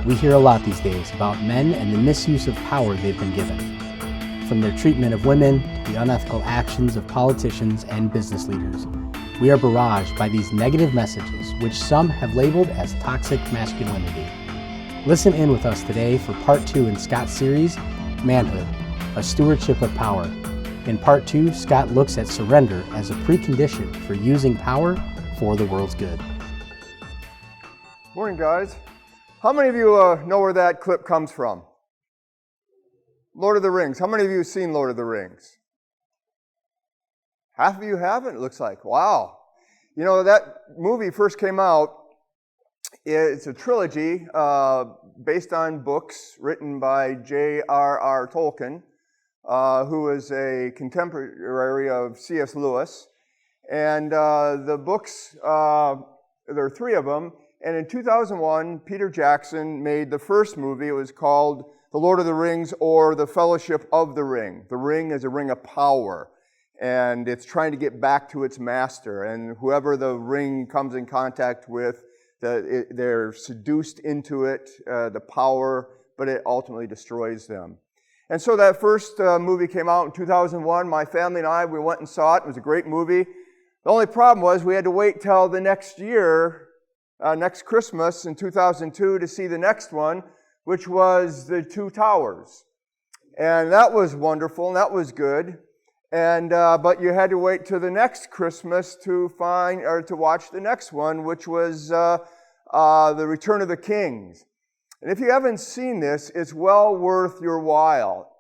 We hear a lot these days about men and the misuse of power they've been given. From their treatment of women, the unethical actions of politicians and business leaders, we are barraged by these negative messages, which some have labeled as toxic masculinity. Listen in with us today for part 2 in Scott's series, Manhood, a Stewardship of Power. In part 2, Scott looks at surrender as a precondition for using power for the world's good. Morning, guys. How many of you know where that clip comes from? Lord of the Rings. How many of you have seen Lord of the Rings? Half of you haven't, it looks like. Wow. You know, that movie first came out. It's a trilogy based on books written by J.R.R. Tolkien, who was a contemporary of C.S. Lewis. And the books, there are 3 of them. And in 2001, Peter Jackson made the first movie. It was called The Lord of the Rings, or The Fellowship of the Ring. The ring is a ring of power, and it's trying to get back to its master. And whoever the ring comes in contact with, they're seduced into it, the power, but it ultimately destroys them. And so that first movie came out in 2001. My family and I, we went and saw it. It was a great movie. The only problem was we had to wait till the next year, next Christmas in 2002, to see the next one, which was The Two Towers. And that was wonderful, and that was good. And but you had to wait till the next Christmas to watch the next one, which was The Return of the Kings. And if you haven't seen this, it's well worth your while.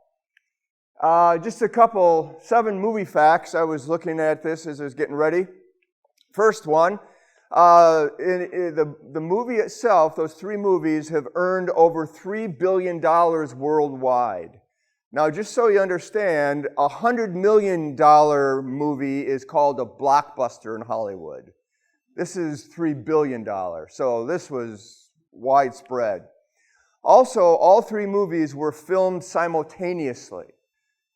Just a couple 7 movie facts. I was looking at this as I was getting ready. First one. The movie itself, those 3 movies, have earned over $3 billion worldwide. Now, just so you understand, a $100 million movie is called a blockbuster in Hollywood. This is $3 billion, so this was widespread. Also, all 3 movies were filmed simultaneously.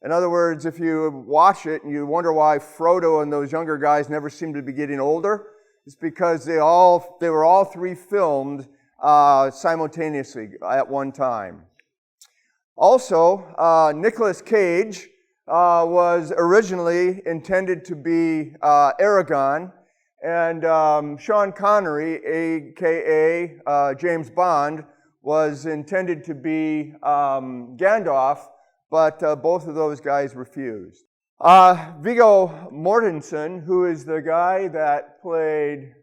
In other words, if you watch it and you wonder why Frodo and those younger guys never seem to be getting older, it's because they were all 3 filmed simultaneously at one time. Also, Nicolas Cage was originally intended to be Aragorn, and Sean Connery, a.k.a. James Bond, was intended to be Gandalf, but both of those guys refused. Viggo Mortensen, who is the guy that played,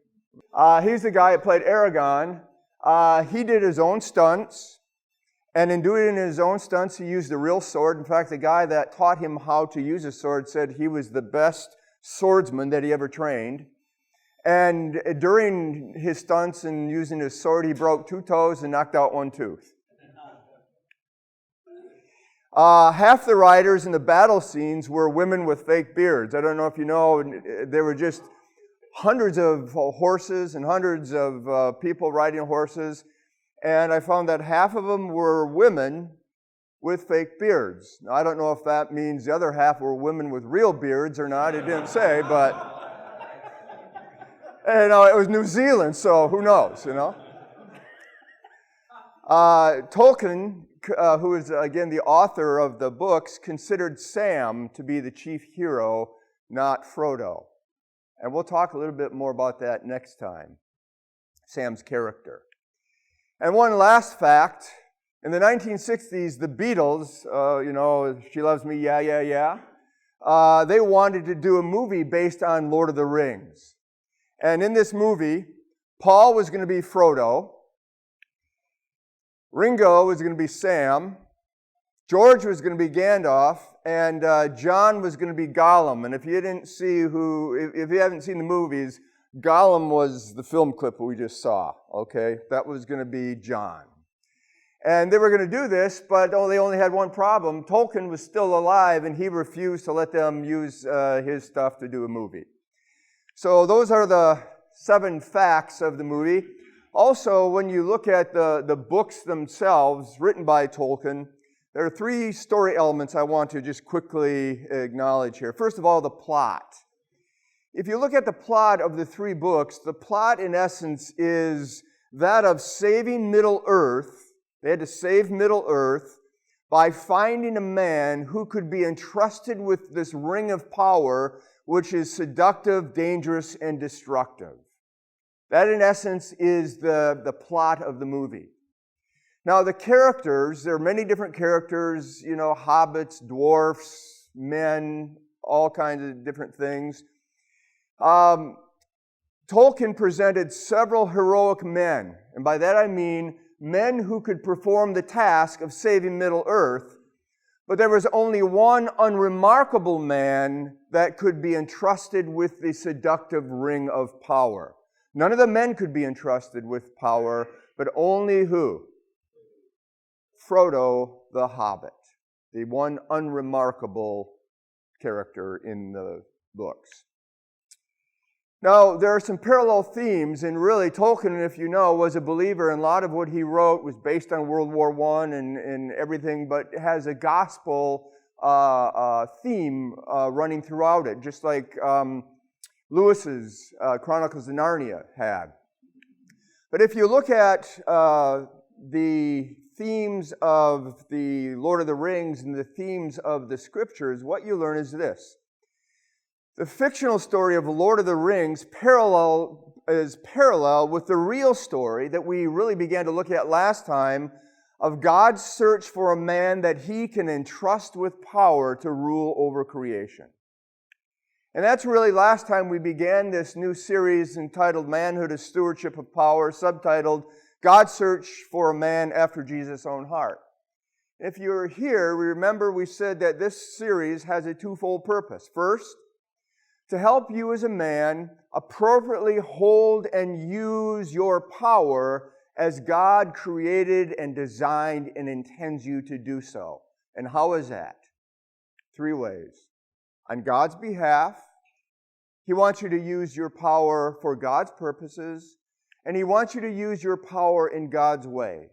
Aragorn. He did his own stunts, and in doing his own stunts, he used a real sword. In fact, the guy that taught him how to use a sword said he was the best swordsman that he ever trained. And during his stunts and using his sword, he broke 2 toes and knocked out 1 tooth. Half the riders in the battle scenes were women with fake beards. I don't know if you know, there were just hundreds of horses and hundreds of people riding horses, and I found that half of them were women with fake beards. Now, I don't know if that means the other half were women with real beards or not. It didn't say, but it was New Zealand, so who knows, Tolkien, who is, again, the author of the books, considered Sam to be the chief hero, not Frodo. And we'll talk a little bit more about that next time, Sam's character. And one last fact, in the 1960s, the Beatles, She Loves Me, Yeah, Yeah, Yeah, they wanted to do a movie based on Lord of the Rings. And in this movie, Paul was going to be Frodo, Ringo was going to be Sam, George was going to be Gandalf, and John was going to be Gollum. And if you haven't seen the movies, Gollum was the film clip we just saw, okay? That was going to be John. And they were going to do this, but they only had one problem. Tolkien was still alive, and he refused to let them use his stuff to do a movie. So those are the 7 facts of the movie. Also, when you look at the books themselves written by Tolkien, there are 3 story elements I want to just quickly acknowledge here. First of all, the plot. If you look at the plot of the 3 books, the plot in essence is that of saving Middle-earth They had to save Middle Earth by finding a man who could be entrusted with this ring of power, which is seductive, dangerous, and destructive. That, in essence, is the plot of the movie. Now, the characters, there are many different characters, hobbits, dwarfs, men, all kinds of different things. Tolkien presented several heroic men, and by that I mean men who could perform the task of saving Middle-earth, but there was only one unremarkable man that could be entrusted with the seductive ring of power. None of the men could be entrusted with power, but only who? Frodo the Hobbit, the one unremarkable character in the books. Now, there are some parallel themes, and really Tolkien, if you know, was a believer, and a lot of what he wrote was based on World War I and everything, but has a gospel theme running throughout it, just like Lewis's Chronicles of Narnia had. But if you look at the themes of the Lord of the Rings and the themes of the Scriptures, what you learn is this. The fictional story of Lord of the Rings is parallel with the real story that we really began to look at last time of God's search for a man that He can entrust with power to rule over creation. And that's really last time we began this new series entitled Manhood, a Stewardship of Power, subtitled God's Search for a Man After Jesus' Own Heart. If you're here, remember we said that this series has a twofold purpose. First, to help you as a man appropriately hold and use your power as God created and designed and intends you to do so. And how is that? 3 ways. On God's behalf, He wants you to use your power for God's purposes, and He wants you to use your power in God's way.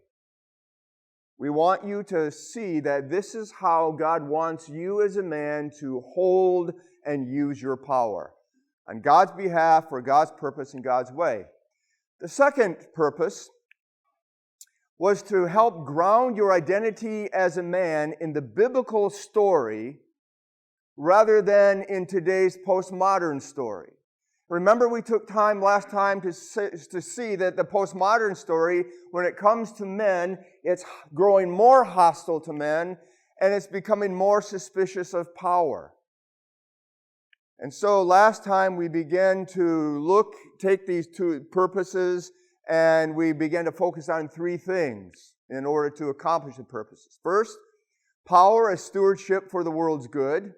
We want you to see that this is how God wants you as a man to hold and use your power. On God's behalf, for God's purpose, in God's way. The second purpose was to help ground your identity as a man in the biblical story rather than in today's postmodern story. Remember, we took time last time to see that the postmodern story, when it comes to men, it's growing more hostile to men, and it's becoming more suspicious of power. And so last time we began to take these 2 purposes, and we began to focus on 3 things in order to accomplish the purposes. First, power as stewardship for the world's good.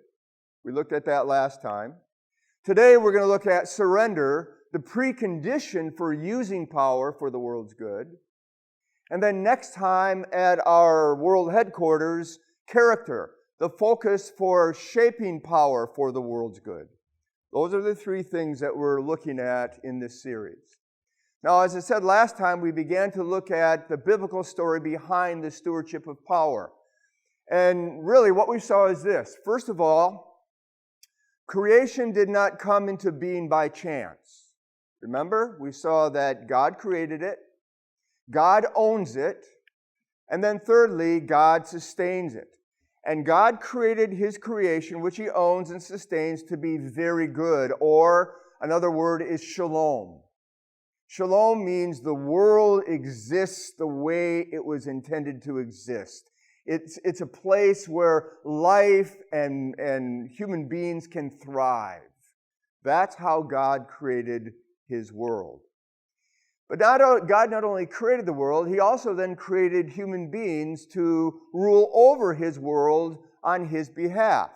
We looked at that last time. Today we're going to look at surrender, the precondition for using power for the world's good. And then next time at our world headquarters, character, the focus for shaping power for the world's good. Those are the 3 things that we're looking at in this series. Now, as I said last time, we began to look at the biblical story behind the stewardship of power. And really what we saw is this. First of all, creation did not come into being by chance. Remember, we saw that God created it, God owns it, and then thirdly, God sustains it. And God created His creation, which He owns and sustains, to be very good, or another word is shalom. Shalom means the world exists the way it was intended to exist. It's a place where life and human beings can thrive. That's how God created His world. But God not only created the world, He also then created human beings to rule over His world on His behalf.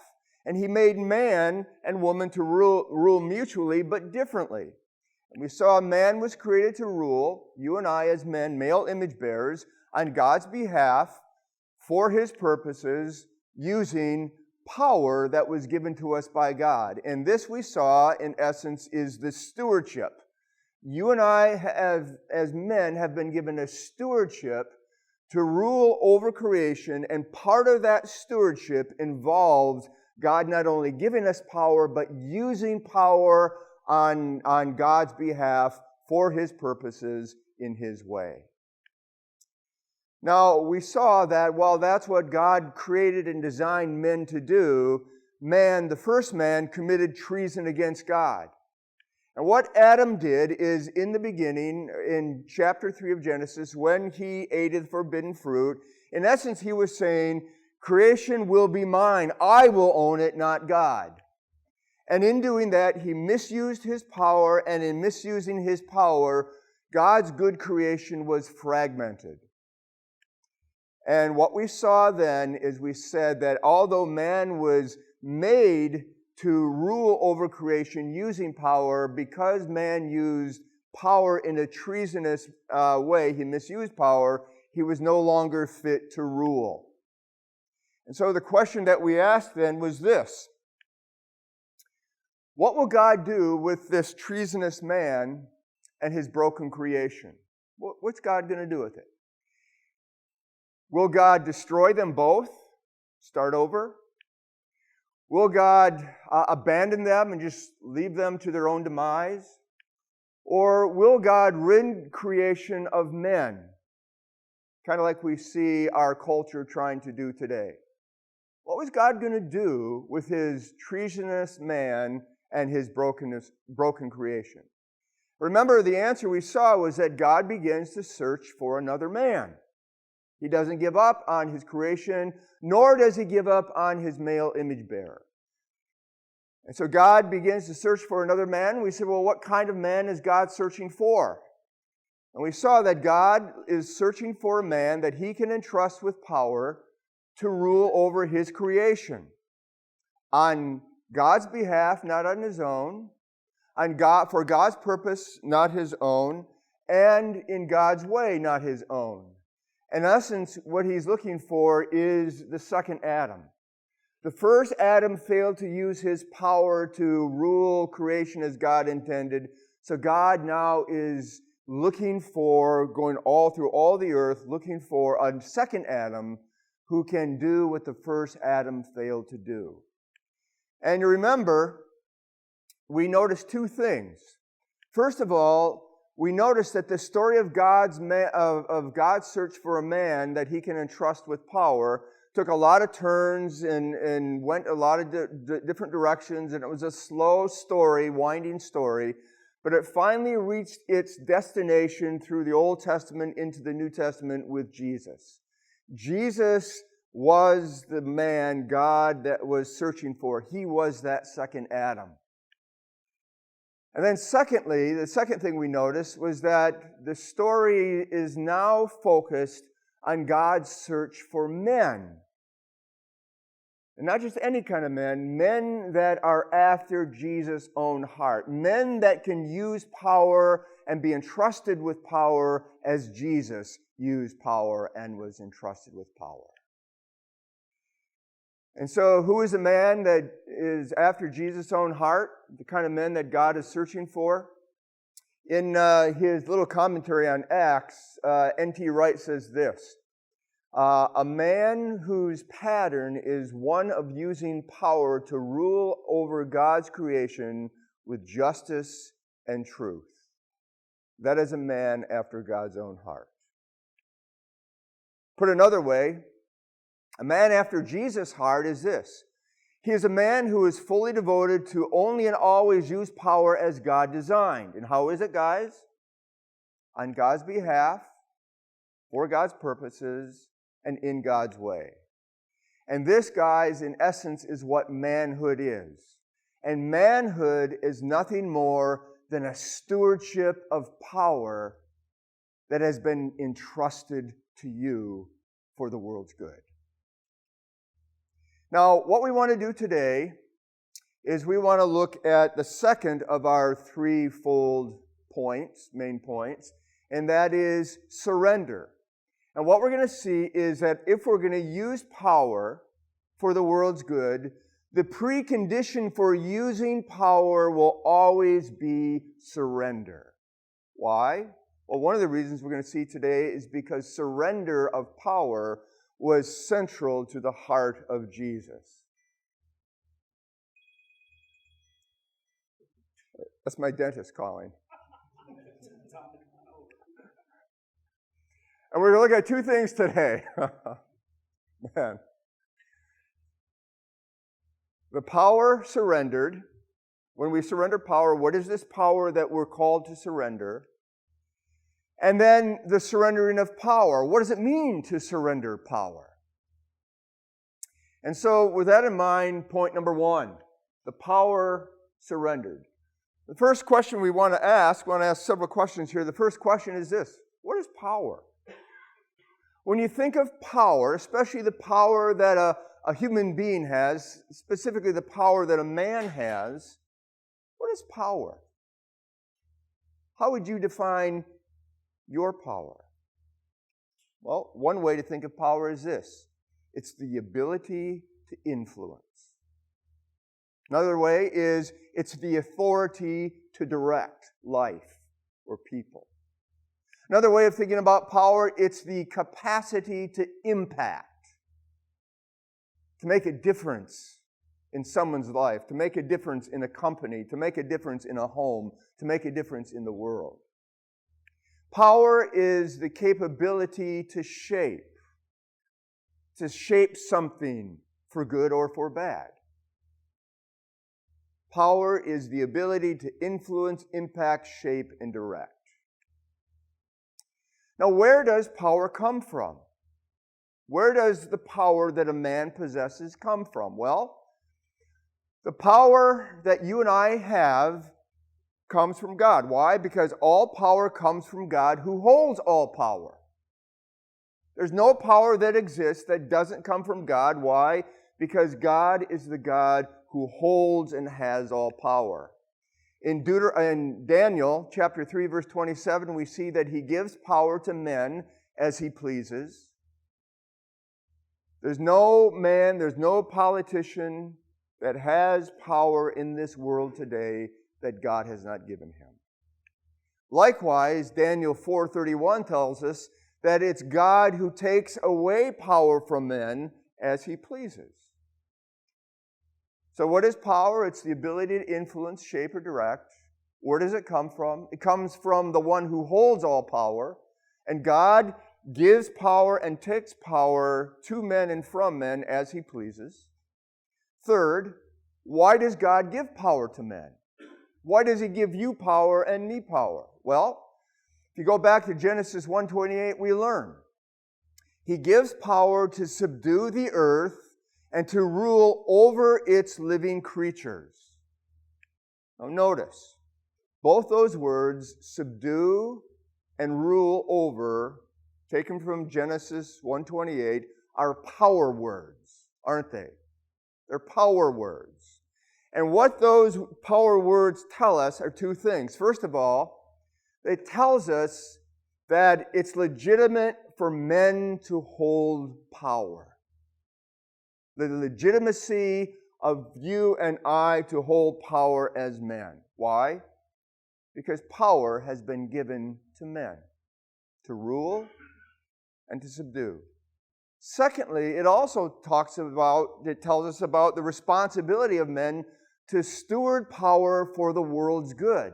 And He made man and woman to rule mutually, but differently. And we saw man was created to rule, you and I as men, male image bearers, on God's behalf for His purposes, using power that was given to us by God. And this we saw, in essence, is the stewardship. You and I, as men, have been given a stewardship to rule over creation, and part of that stewardship involves God not only giving us power, but using power on God's behalf for His purposes in His way. Now, we saw that while that's what God created and designed men to do, man, the first man, committed treason against God. And what Adam did is, in the beginning, in chapter 3 of Genesis, when he ate of the forbidden fruit, in essence, he was saying, creation will be mine. I will own it, not God. And in doing that, he misused his power, and in misusing his power, God's good creation was fragmented. And what we saw then is we said that although man was made to rule over creation using power, because man used power in a treasonous way, he misused power, he was no longer fit to rule. And so the question that we asked then was this: what will God do with this treasonous man and his broken creation? What's God going to do with it? Will God destroy them both? Start over? Will God abandon them and just leave them to their own demise? Or will God rid creation of men? Kind of like we see our culture trying to do today. What was God going to do with his treasonous man and his broken creation? Remember, the answer we saw was that God begins to search for another man. He doesn't give up on his creation, nor does he give up on his male image bearer. And so God begins to search for another man. We said, well, what kind of man is God searching for? And we saw that God is searching for a man that he can entrust with power to rule over his creation. On God's behalf, not on his own. For God's purpose, not his own. And in God's way, not his own. In essence, what he's looking for is the second Adam. The first Adam failed to use his power to rule creation as God intended. So God now is looking for, going all through all the earth, looking for a second Adam who can do what the first Adam failed to do. And you remember, we noticed two things. First of all, we notice that the story of God's search for a man that he can entrust with power took a lot of turns and went a lot of different directions, and it was a slow story, winding story, but it finally reached its destination through the Old Testament into the New Testament with Jesus. Jesus was the man God that was searching for. He was that second Adam. And then secondly, the second thing we noticed was that the story is now focused on God's search for men. And not just any kind of men that are after Jesus' own heart. Men that can use power and be entrusted with power as Jesus used power and was entrusted with power. And so, who is a man that is after Jesus' own heart? The kind of men that God is searching for? In his little commentary on Acts, N.T. Wright says this: a man whose pattern is one of using power to rule over God's creation with justice and truth. That is a man after God's own heart. Put another way, a man after Jesus' heart is this: he is a man who is fully devoted to only and always use power as God designed. And how is it, guys? On God's behalf, for God's purposes, and in God's way. And this, guys, in essence, is what manhood is. And manhood is nothing more than a stewardship of power that has been entrusted to you for the world's good. Now, what we want to do today is we want to look at the second of our threefold points, main points, and that is surrender. And what we're going to see is that if we're going to use power for the world's good, the precondition for using power will always be surrender. Why? Well, one of the reasons we're going to see today is because surrender of power was central to the heart of Jesus. That's my dentist calling. And we're going to look at two things today. Man. The power surrendered. When we surrender power, what is this power that we're called to surrender? And then the surrendering of power. What does it mean to surrender power? And so with that in mind, point number one, the power surrendered. The first question we want to ask several questions here. The first question is this: what is power? When you think of power, especially the power that a human being has, specifically the power that a man has, what is power? How would you define your power? Well, one way to think of power is this: it's the ability to influence. Another way is it's the authority to direct life or people. Another way of thinking about power, it's the capacity to impact, to make a difference in someone's life, to make a difference in a company, to make a difference in a home, to make a difference in the world. Power is the capability to shape something for good or for bad. Power is the ability to influence, impact, shape, and direct. Now, where does power come from? Where does the power that a man possesses come from? Well, the power that you and I have comes from God. Why? Because all power comes from God, who holds all power. There's no power that exists that doesn't come from God. Why? Because God is the God who holds and has all power. In Daniel chapter 3, verse 27, we see that he gives power to men as he pleases. There's no man, there's no politician that has power in this world today that God has not given him. Likewise, Daniel 4:31 tells us that it's God who takes away power from men as he pleases. So what is power? It's the ability to influence, shape, or direct. Where does it come from? It comes from the one who holds all power, and God gives power and takes power to men and from men as he pleases. Third, why does God give power to men? Why does he give you power and me power? Well, if you go back to Genesis 1:28, we learn he gives power to subdue the earth and to rule over its living creatures. Now notice, both those words, subdue and rule over, taken from Genesis 1:28, are power words, aren't they? They're power words. And what those power words tell us are two things. First of all, it tells us that it's legitimate for men to hold power. The legitimacy of you and I to hold power as men. Why? Because power has been given to men to rule and to subdue. Secondly, it also tells us about the responsibility of men to steward power for the world's good.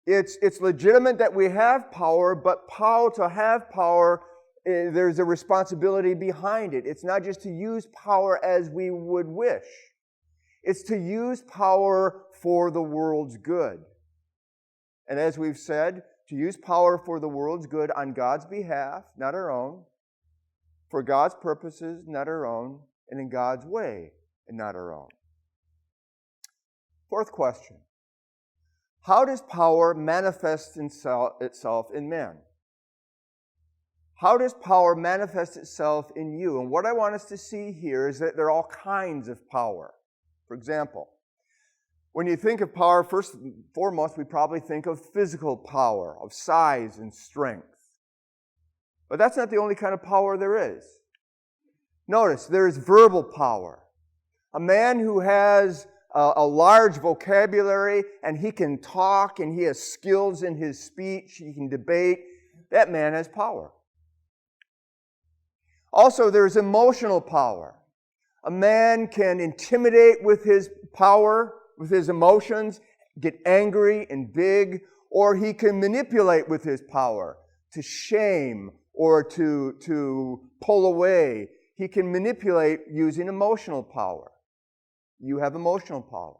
It's legitimate that we have power, but to have power, there's a responsibility behind it. It's not just to use power as we would wish. It's to use power for the world's good. And as we've said, to use power for the world's good on God's behalf, not our own, for God's purposes, not our own, and in God's way, and not our own. Fourth question. How does power manifest itself in men? How does power manifest itself in you? And what I want us to see here is that there are all kinds of power. For example, when you think of power, first and foremost, we probably think of physical power, of size and strength. But that's not the only kind of power there is. Notice, there is verbal power. A man who has a large vocabulary and he can talk and he has skills in his speech, he can debate, that man has power. Also, there's emotional power. A man can intimidate with his power, with his emotions, get angry and big, or he can manipulate with his power to shame or to pull away. He can manipulate using emotional power. You have emotional power.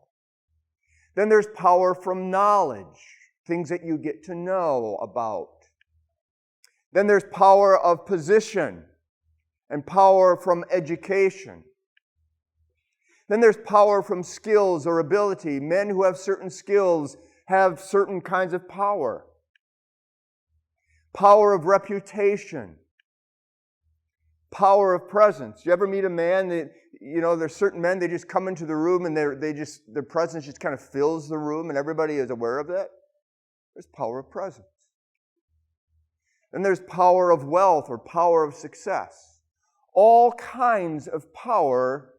Then there's power from knowledge, things that you get to know about. Then there's power of position and power from education. Then there's power from skills or ability. Men who have certain skills have certain kinds of power. Power of reputation. Power of presence. You ever meet a man that, there's certain men, they just come into the room and their presence just kind of fills the room and everybody is aware of that? There's power of presence. Then there's power of wealth or power of success. All kinds of power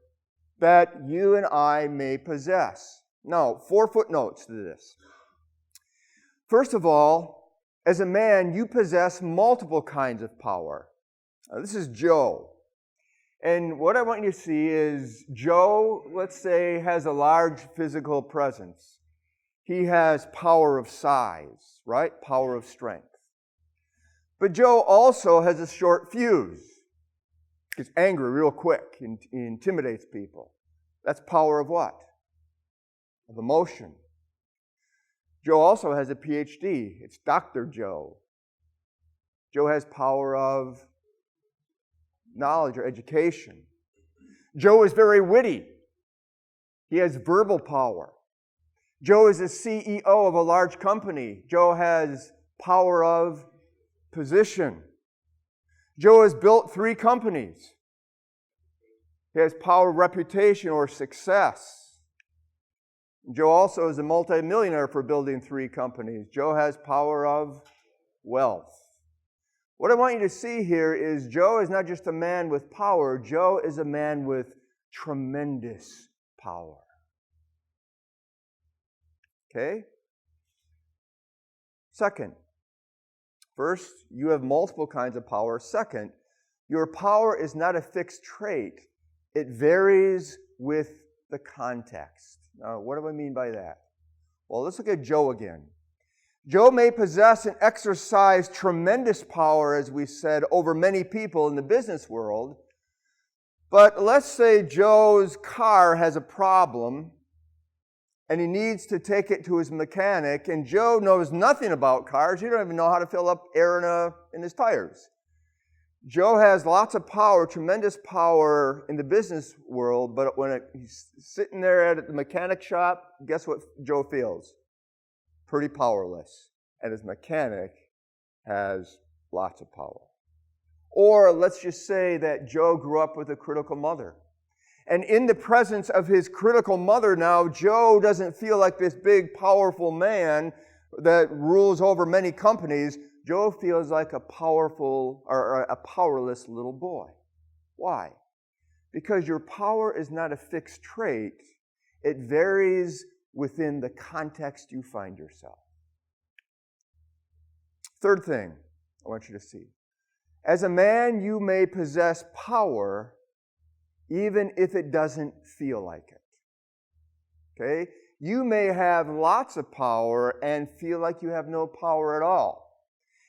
that you and I may possess. Now, 4 footnotes to this. First of all, as a man, you possess multiple kinds of power. Now, this is Joe. And what I want you to see is Joe, let's say, has a large physical presence. He has power of size, right? Power of strength. But Joe also has a short fuse. Gets angry real quick. He intimidates people. That's power of what? Of emotion. Joe also has a PhD. It's Dr. Joe. Joe has power of knowledge or education. Joe is very witty. He has verbal power. Joe is a CEO of a large company. Joe has power of position. Joe has built 3 companies. He has power of reputation or success. Joe also is a multimillionaire for building 3 companies. Joe has power of wealth. What I want you to see here is Joe is not just a man with power. Joe is a man with tremendous power. Okay? Second, first, you have multiple kinds of power. Second, your power is not a fixed trait. It varies with the context. Now, what do I mean by that? Well, let's look at Joe again. Joe may possess and exercise tremendous power, as we said, over many people in the business world. But let's say Joe's car has a problem and he needs to take it to his mechanic, and Joe knows nothing about cars. He don't even know how to fill up air in his tires. Joe has lots of power, tremendous power in the business world, but when he's sitting there at the mechanic shop, guess what Joe feels? Pretty powerless. And his mechanic has lots of power. Or let's just say that Joe grew up with a critical mother. And in the presence of his critical mother now, Joe doesn't feel like this big, powerful man that rules over many companies. Joe feels like a powerful or a powerless little boy. Why? Because your power is not a fixed trait. It varies within the context you find yourself. Third thing I want you to see. As a man, you may possess power even if it doesn't feel like it. Okay? You may have lots of power and feel like you have no power at all.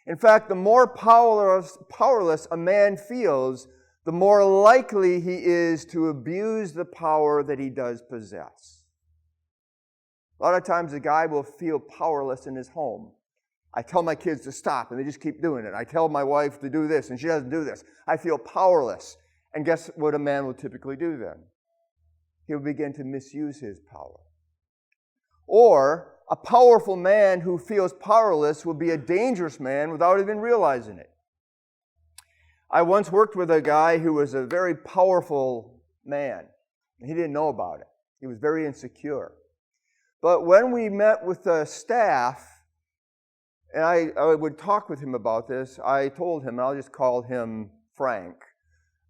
In fact, the more powerless a man feels, the more likely he is to abuse the power that he does possess. A lot of times a guy will feel powerless in his home. I tell my kids to stop, and they just keep doing it. I tell my wife to do this, and she doesn't do this. I feel powerless. And guess what a man will typically do then? He'll begin to misuse his power. Or a powerful man who feels powerless will be a dangerous man without even realizing it. I once worked with a guy who was a very powerful man. And he didn't know about it. He was very insecure. But when we met with the staff, and I would talk with him about this, I told him, and I'll just call him Frank.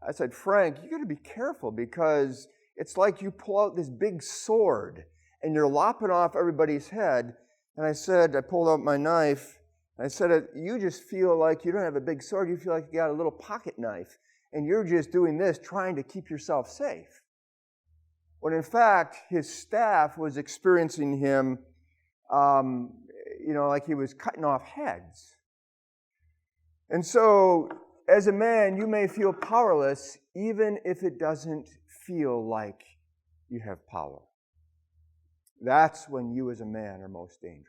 I said, Frank, you got to be careful because it's like you pull out this big sword and you're lopping off everybody's head. And I pulled out my knife. And I said, you just feel like you don't have a big sword. You feel like you got a little pocket knife. And you're just doing this, trying to keep yourself safe. When in fact, his staff was experiencing him, like he was cutting off heads. And so, as a man, you may feel powerless even if it doesn't feel like you have power. That's when you as a man are most dangerous.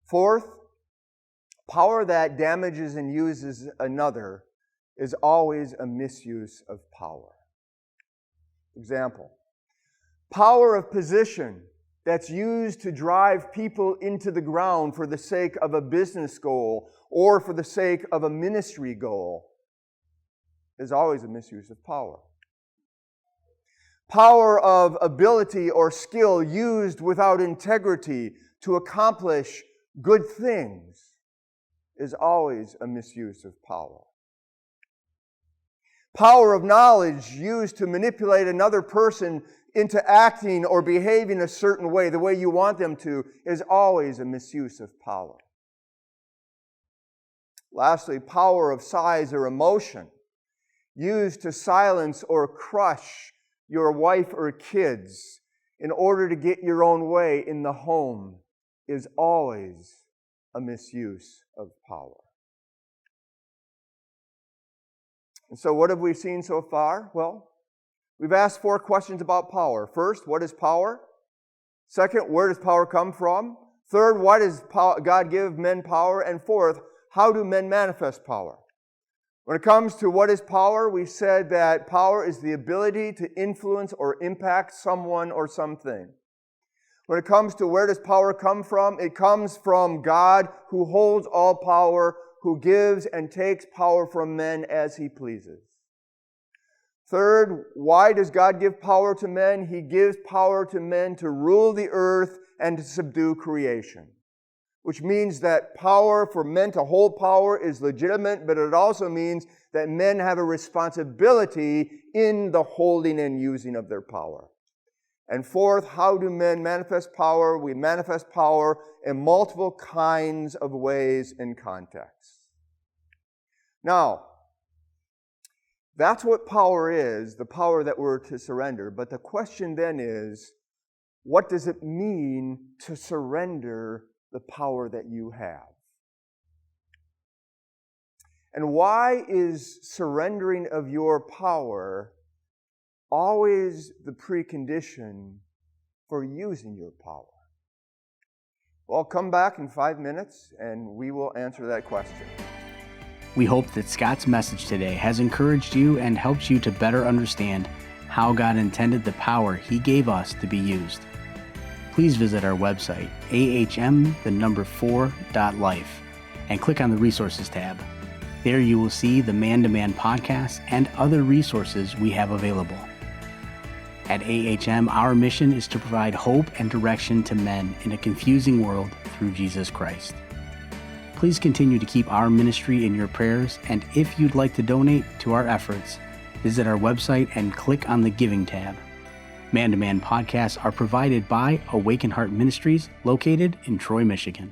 Fourth, power that damages and uses another is always a misuse of power. Example, power of position that's used to drive people into the ground for the sake of a business goal or for the sake of a ministry goal is always a misuse of power. Power of ability or skill used without integrity to accomplish good things is always a misuse of power. Power of knowledge used to manipulate another person into acting or behaving a certain way, the way you want them to, is always a misuse of power. Lastly, power of size or emotion used to silence or crush your wife or kids in order to get your own way in the home is always a misuse of power. And so what have we seen so far? Well, we've asked 4 questions about power. First, what is power? Second, where does power come from? Third, why does God give men power? And fourth, how do men manifest power? When it comes to what is power, we said that power is the ability to influence or impact someone or something. When it comes to where does power come from, it comes from God who holds all power, who gives and takes power from men as He pleases. Third, why does God give power to men? He gives power to men to rule the earth and to subdue creation. Which means that power, for men to hold power, is legitimate, but it also means that men have a responsibility in the holding and using of their power. And fourth, how do men manifest power? We manifest power in multiple kinds of ways and contexts. Now, that's what power is, the power that we're to surrender. But the question then is, what does it mean to surrender the power that you have? And why is surrendering of your power always the precondition for using your power? Well, come back in 5 minutes and we will answer that question. We hope that Scott's message today has encouraged you and helped you to better understand how God intended the power He gave us to be used. Please visit our website, ahm4.life, and click on the Resources tab. There you will see the Man to Man podcast and other resources we have available. At AHM, our mission is to provide hope and direction to men in a confusing world through Jesus Christ. Please continue to keep our ministry in your prayers, and if you'd like to donate to our efforts, visit our website and click on the Giving tab. Man to Man podcasts are provided by Awaken Heart Ministries, located in Troy, Michigan.